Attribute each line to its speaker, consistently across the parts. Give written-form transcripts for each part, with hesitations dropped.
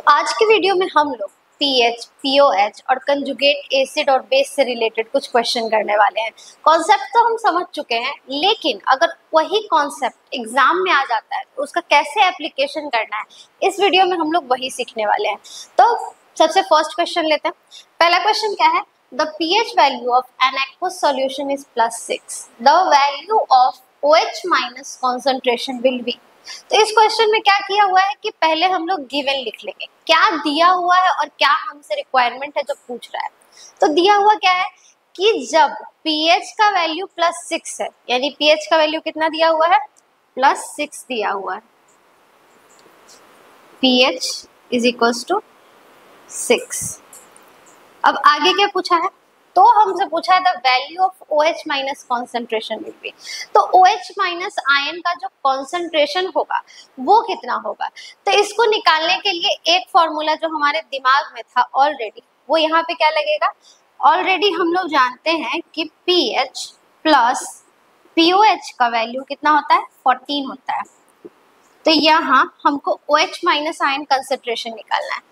Speaker 1: आज की वीडियो में हम लोग पीएच, पीओएच और कंजुगेट एसिड और बेस से रिलेटेड कुछ क्वेश्चन करने वाले हैं। कॉन्सेप्ट तो हम समझ चुके हैं, लेकिन अगर वही कॉन्सेप्ट एग्जाम में आ जाता है तो उसका कैसे एप्लीकेशन करना है, इस वीडियो में हम लोग वही सीखने वाले हैं। तो सबसे फर्स्ट क्वेश्चन लेते हैं। पहला क्वेश्चन क्या है? The pH value of an aqueous solution is +6। The value of OH minus concentration will be. तो इस क्वेश्चन में क्या किया हुआ है कि पहले हम लोग गिवन लिख लेंगे, क्या दिया हुआ है और क्या हमसे रिक्वायरमेंट है जो पूछ रहा है। तो दिया हुआ क्या है कि जब pH का वैल्यू +6 है, यानी pH का वैल्यू कितना दिया हुआ है? +6 दिया हुआ है। pH is equals to 6। अब आगे क्या पूछा है? तो हमसे पूछा है the value of OH minus concentration will be. तो OH माइनस आयन का जो कॉन्सेंट्रेशन होगा वो कितना होगा? तो इसको निकालने के लिए एक फॉर्मूला जो हमारे दिमाग में था ऑलरेडी, वो यहाँ पे क्या लगेगा? ऑलरेडी हम लोग जानते हैं कि pH प्लस POH का वैल्यू कितना होता है? 14 होता है। तो यहाँ हमको OH माइनस आयन कंसेंट्रेशन निकालना है।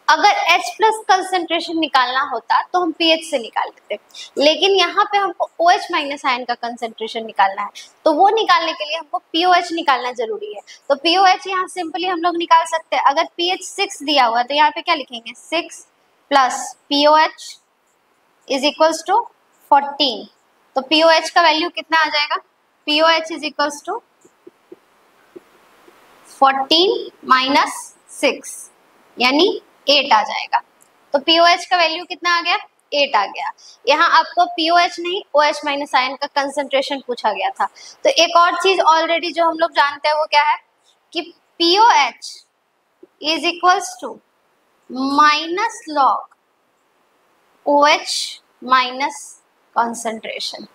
Speaker 1: अगर H प्लस कंसेंट्रेशन निकालना होता तो हम pH से निकाल देते, लेकिन यहाँ पे हमको OH माइनस आयन का कंसेंट्रेशन निकालना है, तो वो निकालने के लिए हमको POH निकालना जरूरी है। तो POH यहाँ सिंपली हम लोग निकाल सकते हैं। अगर pH 6 दिया हुआ है तो यहाँ पे क्या लिखेंगे? 6 प्लस POH इज इक्वल्स टू 14। तो POH का वैल्यू कितना आ जाएगा? POH is equals to 14 minus 6 यानी 8 आ जाएगा। तो POH का वैल्यू कितना आ गया? 8 आ गया। यहाँ आपको POH नहीं OH माइनस आयन का कंसंट्रेशन पूछा गया था। तो एक और चीज ऑलरेडी जो हम लोग जानते हैं वो क्या है कि POH is equals to minus log OH minus concentration,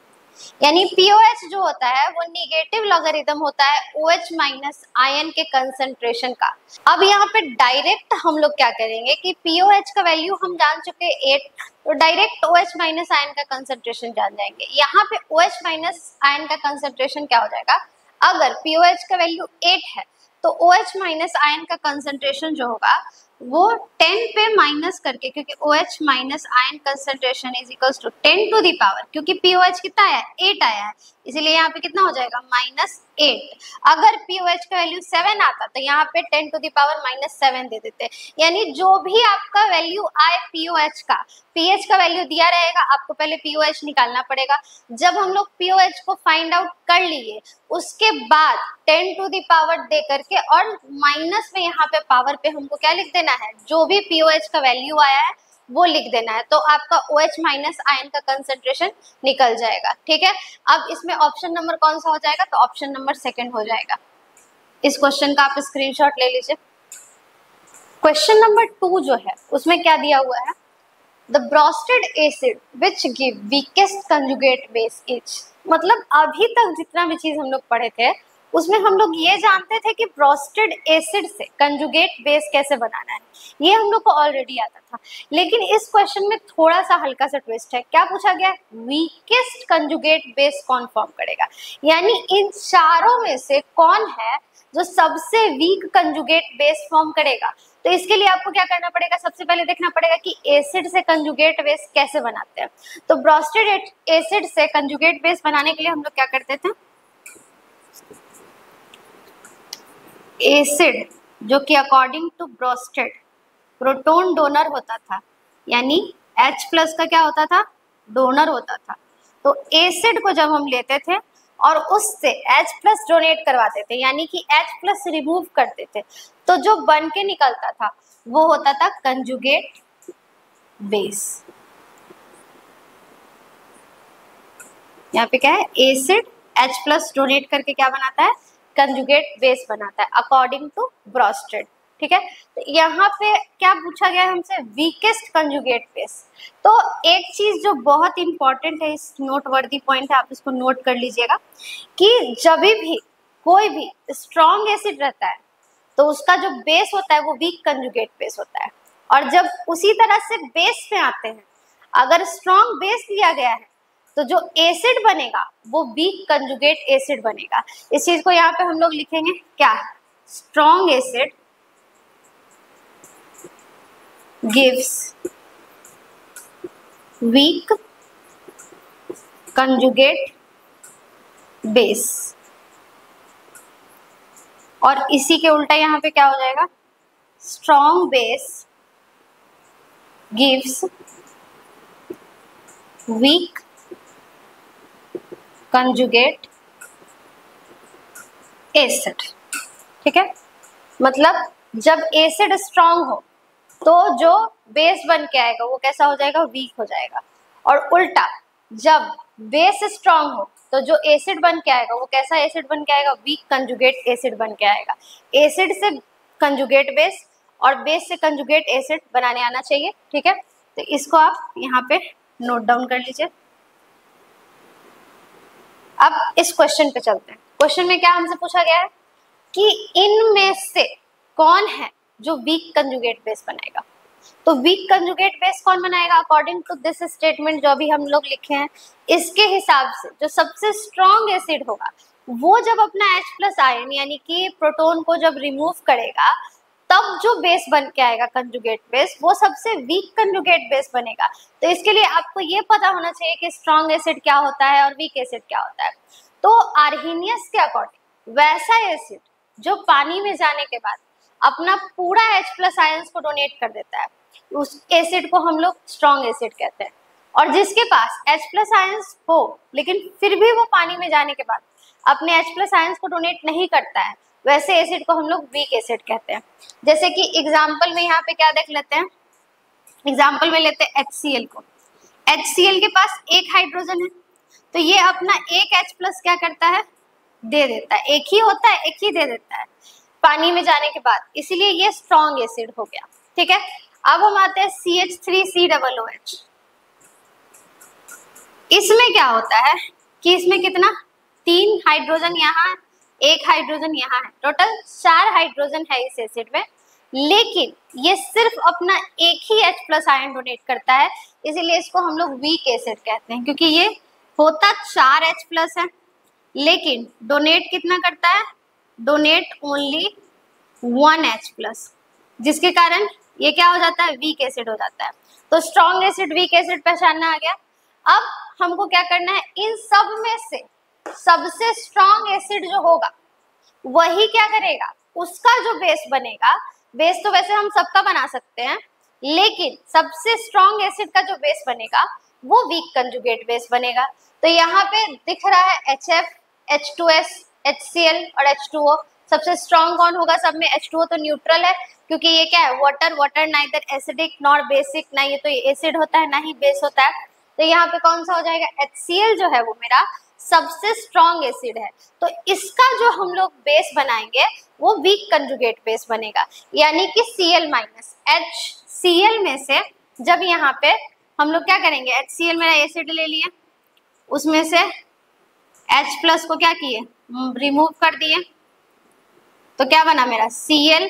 Speaker 1: यानी POH जो होता है वो निगेटिव लॉगरिथम होता है OH माइनस आयन के कंसंट्रेशन का। अब यहाँ पे डायरेक्ट हम लोग क्या करेंगे कि POH का वैल्यू हम जान चुके 8, तो डायरेक्ट OH माइनस आयन का कंसंट्रेशन जान जाएंगे। यहाँ पे OH माइनस आयन का कंसंट्रेशन क्या हो जाएगा? अगर POH का वैल्यू 8 है तो OH माइनस आयन का कंसंट्रेशन जो होगा वो 10 पे माइनस करके, क्योंकि OH minus ion concentration is equals to 10 to the power, क्योंकि POH कितना आया है? 8 आया है, इसीलिए यहाँ पे कितना हो जाएगा? -8। अगर POH का वैल्यू 7 आता तो यहाँ पे 10 टू दी पावर -7 दे देते। यानी जो भी आपका वैल्यू आए POH का, pH का वैल्यू दिया रहेगा, आपको पहले POH निकालना पड़ेगा। जब हम लोग POH को फाइंड आउट कर लिए उसके बाद 10 टू दी पावर दे करके और माइनस में यहाँ पे पावर पे हमको क्या लिख देना है? जो भी POH का वैल्यू आया है वो लिख देना है। तो आपका OH माइनस आयन का कंसंट्रेशन निकल जाएगा। ठीक है, अब इसमें ऑप्शन नंबर कौन सा हो जाएगा? तो ऑप्शन नंबर 2 हो जाएगा। इस क्वेश्चन का आप स्क्रीनशॉट ले लीजिए। क्वेश्चन नंबर 2 जो है उसमें क्या दिया हुआ है? The Bronsted acid which give weakest conjugate base is। मतलब अभी तक जितना भी चीज हम लोग पढ़े थे उसमें हम लोग ये जानते थे कि ब्रोस्टेड एसिड से कंजुगेट बेस कैसे बनाना है, ये हम लोग को ऑलरेडी आता था। लेकिन इस क्वेश्चन में थोड़ा सा हल्का सा ट्विस्ट है। क्या पूछा गया है? वीकेस्ट कंजुगेट बेस कौन फॉर्म करेगा, यानी इन चारों में से कौन है जो सबसे वीक कंजुगेट बेस फॉर्म करेगा। तो इसके लिए आपको क्या करना पड़ेगा? सबसे पहले देखना पड़ेगा कि एसिड से कंजुगेट बेस कैसे बनाते हैं। तो ब्रोस्टेड एसिड से कंजुगेट बेस बनाने के लिए हम लोग क्या करते थे? एसिड जो कि according to Bronsted proton donor होता था, यानी H प्लस का क्या होता था? डोनर होता था। तो एसिड को जब हम लेते थे और उससे H प्लस डोनेट करवाते थे, यानी कि H प्लस रिमूव करते थे, तो जो बन के निकलता था वो होता था कंजुगेट बेस। यहाँ पे क्या है? एसिड H प्लस डोनेट करके क्या बनाता है? कंजुगेट बेस बनाता है अकॉर्डिंग टू ब्रोस्टेड। ठीक है, तो यहाँ पे क्या पूछा गया है हमसे? Weakest conjugate base. तो एक चीज जो बहुत इंपॉर्टेंट है, इस नोट वर्दी पॉइंट है, आप इसको नोट कर लीजिएगा कि जब भी कोई भी स्ट्रॉन्ग एसिड रहता है तो उसका जो बेस होता है वो वीक कंजुगेट बेस होता है। और जब उसी तरह से बेस में आते हैं, अगर स्ट्रॉन्ग बेस दिया गया है तो जो एसिड बनेगा वो वीक कंजुगेट एसिड बनेगा। इस चीज को यहाँ पे हम लोग लिखेंगे क्या? Strong acid gives weak conjugate base, और इसी के उल्टा यहाँ पे क्या हो जाएगा, strong base gives weak conjugate acid. ठीक है, मतलब जब एसिड स्ट्रांग हो तो जो बेस बन के आएगा वो कैसा हो जाएगा, वीक हो जाएगा, और उल्टा जब बेस स्ट्रांग हो तो जो एसिड बन के आएगा वो कैसा एसिड बन के आएगा, वीक कंजुगेट एसिड बन के आएगा। एसिड से कंजुगेट बेस और बेस से कंजुगेट एसिड बनाने आना चाहिए। ठीक है, तो इसको आप यहाँ पे नोट डाउन कर लीजिए। अब इस क्वेश्चन पे चलते हैं। क्वेश्चन में क्या हमसे पूछा गया है कि इनमें से कौन है जो वीक कंजुगेट बेस बनाएगा। तो वीक कंजुगेट बेस कौन बनाएगा, अकॉर्डिंग टू दिस स्टेटमेंट जो अभी हम लोग लिखे हैं, इसके हिसाब से जो सबसे स्ट्रॉन्ग एसिड होगा वो जब अपना H+ आयन यानी कि प्रोटॉन को जब रिमूव करेगा तब जो बेस बन के आएगा कंजुगेट बेस, वो सबसे वीक कंजुगेट बेस बनेगा। तो इसके लिए आपको ये पता होना चाहिए कि स्ट्रॉन्ग एसिड क्या होता है और वीक एसिड क्या होता है। तो आर्हेनियस के अकॉर्डिंग वैसा एसिड जो पानी में जाने के बाद अपना पूरा H+ आयंस को डोनेट कर देता है, उस एसिड को हम लोग स्ट्रॉन्ग एसिड कहते हैं। और जिसके पास H+ आयंस हो लेकिन फिर भी वो पानी में जाने के बाद अपने H+ आयंस को डोनेट नहीं करता है, वैसे एसिड को हम लोग वीक एसिड कहते हैं। जैसे कि एग्जाम्पल में यहाँ पे क्या देख लेते हैं, एग्जाम्पल में लेते हैं HCl को। HCl के पास एक हाइड्रोजन है तो ये अपना एक H+ क्या करता है, दे देता है, एक ही होता है, एक ही दे देता है पानी में जाने के बाद, इसीलिए ये स्ट्रॉन्ग एसिड हो गया। ठीक है, अब हम आते हैं CH3COOH। इसमें क्या होता है कि इसमें कितना, 3 हाइड्रोजन यहाँ, 1 हाइड्रोजन यहाँ है, टोटल 4 हाइड्रोजन है इस एसिड में, लेकिन ये सिर्फ अपना एक ही H+ आयन डोनेट करता है, इसीलिए इसको हम लोग वीक एसिड कहते हैं, क्योंकि ये होता 4 H+ है लेकिन डोनेट कितना करता है, डोनेट ओनली 1 H+, जिसके कारण ये क्या हो जाता है, वीक एसिड हो जाता है। तो स्ट्रॉन्ग एसिड, वीक एसिड पहचानना आ गया। अब हमको क्या करना है, इन सब में से सबसे स्ट्रॉन्ग एसिड जो होगा वही क्या करेगा, उसका जो बेस बनेगा, बेस तो वैसे हम सबका बना सकते हैं लेकिन सबसे स्ट्रॉन्ग एसिड का जो बेस बनेगा वो वीक कंजुगेट बेस बनेगा। तो यहाँ पे दिख रहा है HF, H2S, HCl और H2O। सबसे स्ट्रॉन्ग कौन होगा, सब में H2O तो न्यूट्रल है क्योंकि ये क्या है, water, water neither acidic nor basic, ना ये तो एसिड होता है ना ही बेस होता है। तो यहाँ पे कौन सा हो जाएगा, HCl जो है वो मेरा सबसे स्ट्रॉन्ग एसिड है, तो इसका जो हम लोग बेस बनाएंगे वो वीक कंजुगेट बेस बनेगा, यानी कि Cl- HCl में से जब यहाँ पे हम लोग क्या करेंगे, HCl मेरा एसिड ले लिया, उसमें से H+ को क्या किए, रिमूव कर दिए, तो क्या बना मेरा Cl-,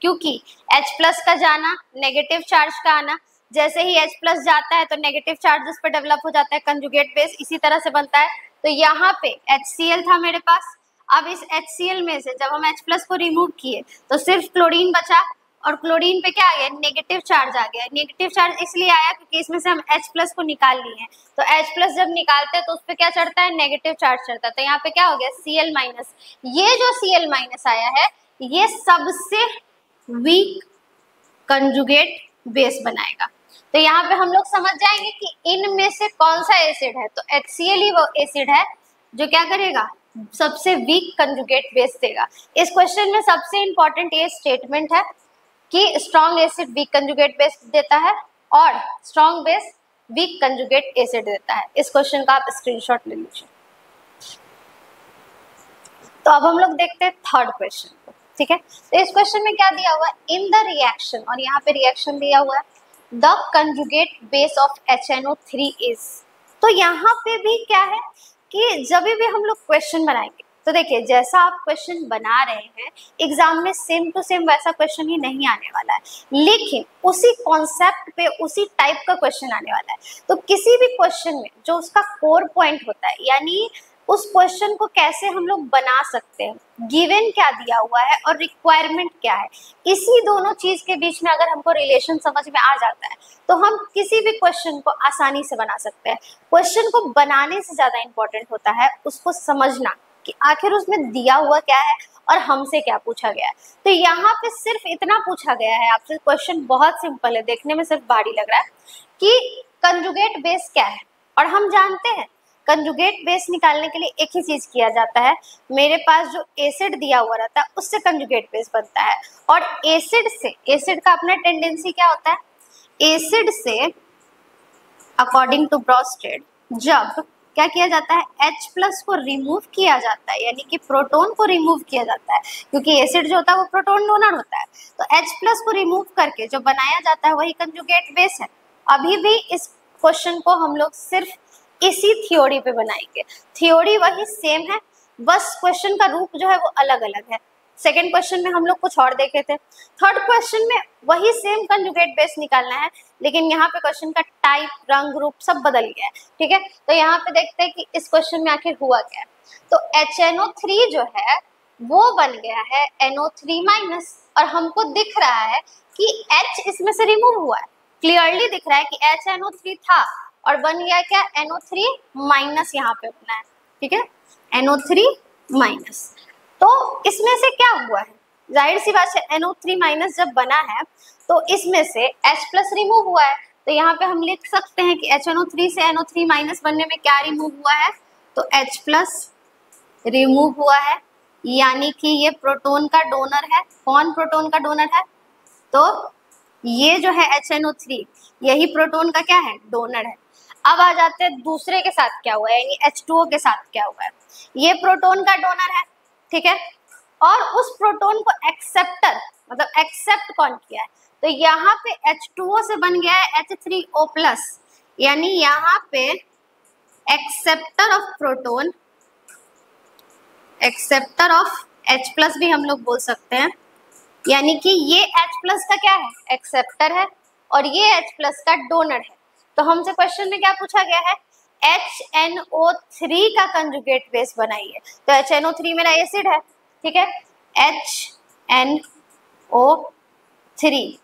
Speaker 1: क्योंकि H+ का जाना, नेगेटिव चार्ज का आना, जैसे ही H+ जाता है तो नेगेटिव चार्ज उस पर डेवलप हो जाता है, कंजुगेट बेस इसी तरह से बनता है। तो यहाँ पे HCl था मेरे पास, अब इस HCl में से जब हम H+ को रिमूव किए तो सिर्फ क्लोरीन बचा, और क्लोरीन पे क्या आ गया, नेगेटिव चार्ज आ गया। नेगेटिव चार्ज इसलिए आया क्योंकि इसमें से हम H+ को निकाल लिए हैं, तो H+ जब निकालते हैं तो उस पर क्या चढ़ता है, नेगेटिव चार्ज चढ़ता है, तो यहाँ पे क्या हो गया, Cl-। ये जो Cl- आया है ये सबसे वीक कंजुगेट बेस बनाएगा। तो यहाँ पे हम लोग समझ जाएंगे कि इनमें से कौन सा एसिड है, तो HCl ही वो एसिड है जो क्या करेगा, सबसे वीक कंजुगेट बेस देगा। इस क्वेश्चन में सबसे इंपॉर्टेंट ये स्टेटमेंट है कि strong acid weak conjugate base देता है और strong base weak conjugate acid देता है। इस क्वेश्चन का आप स्क्रीनशॉट ले लीजिए। तो अब हम लोग देखते हैं थर्ड क्वेश्चन को। ठीक है, तो इस क्वेश्चन में क्या दिया हुआ है, इन द रिएक्शन, और यहाँ पे रिएक्शन दिया हुआ है the conjugate base of HNO3 is. तो यहाँ पे भी क्या है कि जब भी हम लोग क्वेश्चन बनाएंगे तो देखिए जैसा आप क्वेश्चन बना रहे हैं एग्जाम में सेम टू सेम वैसा क्वेश्चन ही नहीं आने वाला है, लेकिन उसी कॉन्सेप्ट पे उसी टाइप का क्वेश्चन आने वाला है। तो किसी भी क्वेश्चन में जो उसका कोर पॉइंट होता है, यानी उस क्वेश्चन को कैसे हम लोग बना सकते हैं, गिवन क्या दिया हुआ है और रिक्वायरमेंट क्या है, इसी दोनों चीज के बीच में अगर हमको रिलेशन समझ में आ जाता है तो हम किसी भी क्वेश्चन को आसानी से बना सकते हैं। क्वेश्चन को बनाने से ज्यादा इंपॉर्टेंट होता है उसको समझना कि आखिर उसमें दिया हुआ क्या है और हमसे क्या पूछा गया है। तो यहाँ पे सिर्फ इतना पूछा गया है आपसे, क्वेश्चन बहुत सिंपल है, देखने में सिर्फ भारी लग रहा है कि कंजुगेट बेस क्या है। और हम जानते हैं कंजुगेट बेस निकालने के लिए एक ही चीज किया जाता है, मेरे पास जो एसिड दिया हुआ रहता है उससे कंजुगेट बेस बनता है। और एसिड से, एसिड का अपना टेंडेंसी क्या होता है, एसिड से अकॉर्डिंग टू ब्रॉस्टेड जब क्या किया जाता है, H+ को रिमूव किया जाता है, यानी कि प्रोटॉन को रिमूव किया जाता है, क्योंकि एसिड जो होता है वो प्रोटॉन डोनर होता है, तो H+ को रिमूव करके जो बनाया जाता है वही कंजुगेट बेस है। अभी भी इस क्वेश्चन को हम लोग सिर्फ इसी थ्योरी पे बनाएंगे, थ्योरी वही सेम है, बस क्वेश्चन का रूप जो है वो अलग अलग है। सेकेंड क्वेश्चन में हम लोग कुछ और देखे थे, थर्ड क्वेश्चन में वही सेम कंजुगेट बेस निकालना है, लेकिन यहाँ पे क्वेश्चन का टाइप, रंग, रूप सब बदल गया है। ठीक है, तो यहाँ पे देखते हैं कि इस क्वेश्चन में आखिर हुआ क्या है। तो HNO3 जो है वो बन गया है NO3-, और हमको दिख रहा है कि H इसमें से रिमूव हुआ है, क्लियरली दिख रहा है कि HNO3 था और बन गया क्या, NO3- यहाँ पे बना है। ठीक है, NO3-। तो इसमें से क्या हुआ है, जाहिर सी बात है NO3- जब बना है तो इसमें से H+ रिमूव हुआ है, तो यहाँ पे हम लिख सकते हैं कि HNO3 से NO3- बनने में क्या रिमूव हुआ है, तो H+ रिमूव हुआ है, यानी कि ये प्रोटॉन का डोनर है। कौन प्रोटॉन का डोनर है, तो ये जो है HNO3 यही प्रोटॉन का क्या है, डोनर है। अब आ जाते हैं दूसरे के साथ क्या हुआ है, यानी H2O के साथ क्या हुआ है, ये प्रोटॉन का डोनर है। ठीक है, और उस प्रोटॉन को एक्सेप्टर, मतलब एक्सेप्ट कौन किया है, तो यहाँ पे H2O से बन गया है H3O+, यानी यहाँ पे acceptor of proton, acceptor of H+ भी हम लोग बोल सकते हैं, यानी कि ये H+ का क्या है, एक्सेप्टर है, और ये H+ का डोनर है। तो हमसे क्वेश्चन में क्या पूछा गया है, HNO3 का कंजुगेट बेस बनाइए, तो HNO3 मेरा एसिड है। ठीक है, HNO3,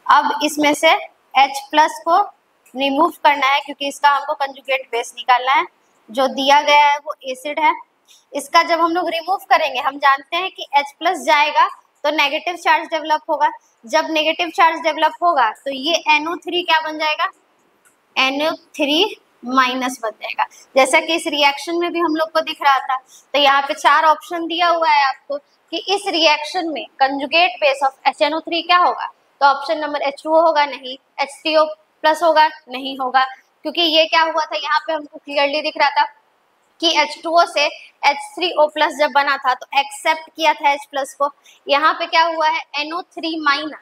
Speaker 1: अब इसमें से H+ को रिमूव करना है क्योंकि इसका हमको कंजुगेट बेस निकालना है, जो दिया गया है वो एसिड है। इसका जब हम लोग रिमूव करेंगे, हम जानते हैं कि H+ जाएगा तो नेगेटिव चार्ज डेवलप होगा, जब नेगेटिव चार्ज डेवलप होगा तो ये NO3 क्या बन जाएगा, NO3- बन जाएगा, जैसा कि इस रिएक्शन में भी हम लोग को दिख रहा था। तो यहाँ पे 4 ऑप्शन दिया हुआ है आपको कि इस रिएक्शन में कंजुगेट बेस ऑफ HNO3 क्या होगा, तो ऑप्शन नंबर H2O होगा, नहीं, H3O+ होगा, नहीं होगा, क्योंकि ये क्या हुआ था, यहाँ पे हमको क्लियरली दिख रहा था कि H2O से H3O+ जब बना था तो एक्सेप्ट किया था H+ को, यहाँ पे क्या हुआ है, NO3-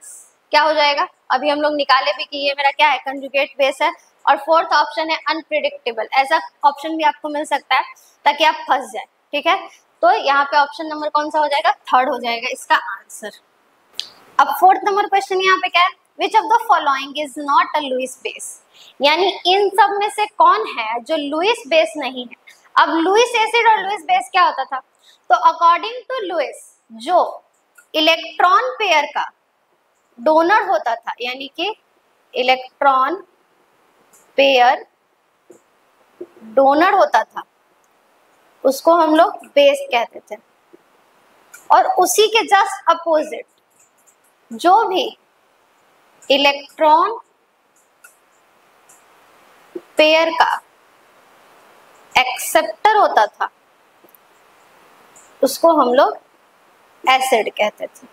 Speaker 1: क्या हो जाएगा, अभी हम लोग निकाले भी कि ये मेरा क्या है, कंजुगेट बेस है। और फोर्थ ऑप्शन है अनप्रिडिक्टेबल, ऐसा ऑप्शन भी आपको मिल सकता है ताकि आप फंस जाए। ठीक है, तो यहाँ पे ऑप्शन नंबर कौन सा हो जाएगा, थर्ड हो जाएगा इसका आंसर। अब फोर्थ नंबर क्वेश्चन यहाँ पे क्या है, which of the following is not a Lewis base, यानी इन सब में से कौन है जो लुईस बेस नहीं है। अब लुईस एसिड और लुईस बेस क्या होता था, तो अकॉर्डिंग टू लुईस जो इलेक्ट्रॉन पेयर का डोनर होता था, यानी कि इलेक्ट्रॉन पेयर डोनर होता था, उसको हम लोग बेस कहते थे। और उसी के जस्ट अपोजिट जो भी इलेक्ट्रॉन पेयर का एक्सेप्टर होता था उसको हम लोग एसिड कहते थे।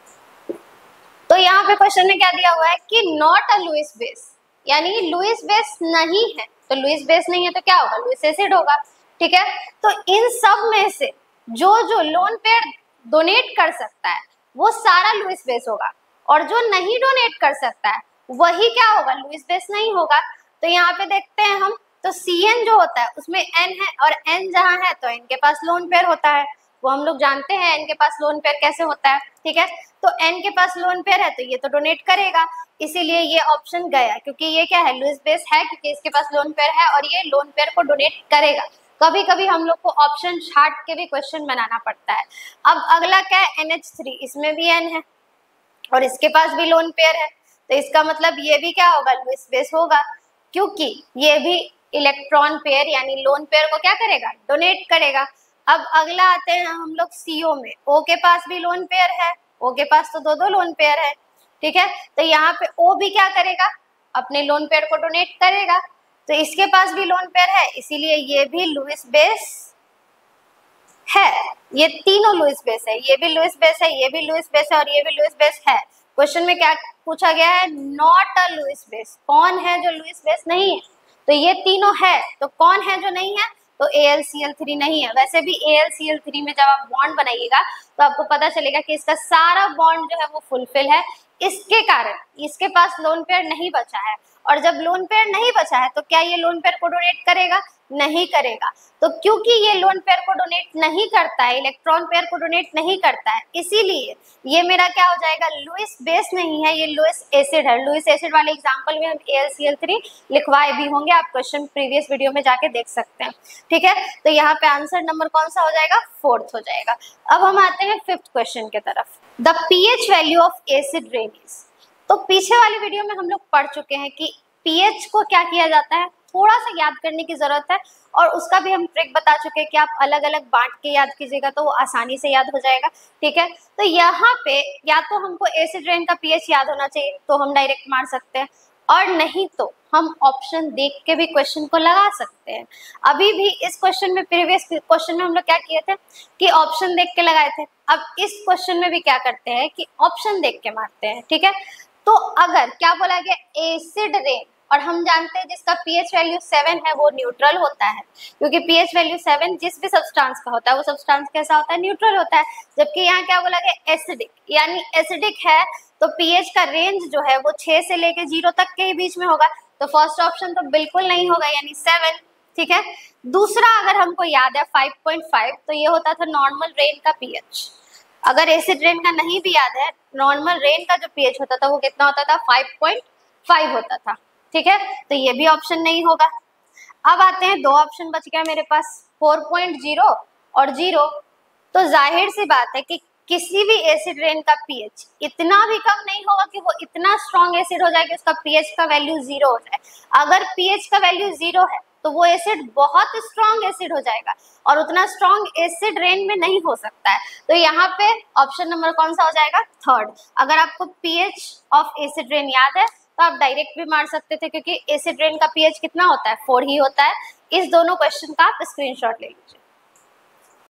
Speaker 1: तो यहाँ पे क्वेश्चन में क्या दिया हुआ है कि नॉट अ लुईस बेस, यानी लुईस बेस नहीं है, तो लुईस बेस नहीं है तो क्या होगा, लुईस एसिड होगा। ठीक है, तो इन सब में से जो जो लोन पेयर डोनेट कर सकता है वो सारा लुईस बेस होगा, और जो नहीं डोनेट कर सकता है वही क्या होगा, लुईस बेस नहीं होगा। तो यहाँ पे देखते हैं हम, तो CN जो होता है उसमें N है, और N जहाँ है तो N के पास लोन पेयर होता है, वो हम लोग जानते हैं N के पास लोन पेयर कैसे होता है। ठीक है, तो N के पास लोन पेयर है तो ये तो डोनेट करेगा, इसीलिए ये ऑप्शन गया, क्योंकि ये क्या है, लुईस बेस है क्योंकि इसके पास लोन पेयर है और ये लोन पेयर को डोनेट करेगा। कभी कभी हम लोग को ऑप्शन छाट के भी क्वेश्चन बनाना पड़ता है। अब अगला क्या है, NH3, इसमें भी N है और इसके पास भी लोन पेयर है, तो इसका मतलब ये भी क्या होगा, लुईस बेस होगा, क्योंकि ये भी इलेक्ट्रॉन पेयर यानी लोन पेयर को क्या करेगा, डोनेट करेगा। अब अगला आते हैं हम लोग CO में, O के पास भी लोन पेयर है, O के पास तो दो लोन पेयर है, ठीक है। तो यहाँ पे O भी क्या करेगा, अपने लोन पेयर को डोनेट करेगा, तो इसके पास भी लोन पेयर है, इसीलिए ये भी लुईस बेस है। ये तीनों लुईस बेस है, ये भी लुईस बेस है, ये भी लुईस बेस है और ये भी लुईस बेस है। क्वेश्चन में क्या पूछा गया है, नॉट अ लुईस बेस, कौन है जो लुईस बेस नहीं है, तो ये तीनों है, तो कौन है जो नहीं है, तो AlCl3 नहीं है। वैसे भी AlCl3 में जब आप बॉन्ड बनाइएगा तो आपको पता चलेगा कि इसका सारा बॉन्ड जो है वो फुलफिल है, इसके कारण इसके पास लोन पेयर नहीं बचा है, और जब लोन पेयर नहीं बचा है तो क्या ये लोन पेयर को डोनेट करेगा, नहीं करेगा। तो क्योंकि ये लोन पेयर को डोनेट नहीं करता है, इलेक्ट्रॉन पेयर को डोनेट नहीं करता है, इसीलिए ये मेरा क्या हो जाएगा, लुईस बेस नहीं है, ये लुईस एसिड है। लुईस एसिड वाले एग्जांपल में हम AlCl3 लिखवाए भी होंगे, आप क्वेश्चन प्रीवियस वीडियो में जाके देख सकते हैं, ठीक है। तो यहाँ पे आंसर नंबर कौन सा हो जाएगा, 4th हो जाएगा। अब हम आते हैं 5th क्वेश्चन के तरफ। The pH value of acid rain is, तो पीछे वाली वीडियो में हम लोग पढ़ चुके हैं कि pH को क्या किया जाता है, थोड़ा सा याद करने की जरूरत है, और उसका भी हम ट्रिक बता चुके हैं कि आप अलग अलग बांट के याद कीजिएगा तो वो आसानी से याद हो जाएगा, ठीक है। तो यहाँ पे या तो हमको एसिड रेन का pH याद होना चाहिए तो हम डायरेक्ट मार सकते हैं, और नहीं तो हम ऑप्शन देख के भी क्वेश्चन को लगा सकते हैं। अभी भी इस क्वेश्चन में, प्रीवियस क्वेश्चन में हम लोग क्या किए थे कि ऑप्शन देख के लगाए थे, अब इस क्वेश्चन में भी क्या करते हैं कि ऑप्शन देख के मारते हैं, ठीक है। तो अगर क्या बोला गया, एसिड रेन, और हम जानते हैं जिसका pH वैल्यू 7 है वो न्यूट्रल होता है, क्योंकि pH वैल्यू 7 जिस भी सब्सटेंस का होता है वो सब्सटेंस कैसा होता है, न्यूट्रल होता है। जबकि यहाँ क्या बोला गया, एसिडिक, यानी एसिडिक है तो pH का रेंज जो है वो 6 से लेके 0 तक के बीच में होगा, तो फर्स्ट ऑप्शन तो बिल्कुल नहीं होगा, यानी 7, ठीक है। दूसरा अगर हमको याद है 5.5, तो ये होता था नॉर्मल रेन का pH। अगर एसिड रेन का नहीं भी याद है, नॉर्मल रेन का जो pH होता था वो कितना होता था, 5.5 होता था, ठीक है। तो ये भी ऑप्शन नहीं होगा। अब आते हैं, दो ऑप्शन बच गया मेरे पास, 4.0 और 0। तो जाहिर सी बात है कि किसी भी एसिड रेन का pH इतना भी कम नहीं होगा कि वो इतना स्ट्रॉन्ग एसिड हो जाए कि उसका pH का वैल्यू 0 हो जाए। अगर pH का वैल्यू 0 है तो वो एसिड बहुत स्ट्रॉन्ग एसिड हो जाएगा, और उतना स्ट्रॉन्ग एसिड रेन में नहीं हो सकता है। तो यहाँ पे ऑप्शन नंबर कौन सा हो जाएगा, 3rd। अगर आपको pH ऑफ एसिड रेन याद है तो आप डायरेक्ट भी मार सकते थे, क्योंकि एसिड रेन का pH कितना होता है, 4 ही होता है। इस दोनों क्वेश्चन का आप स्क्रीनशॉट ले लीजिए।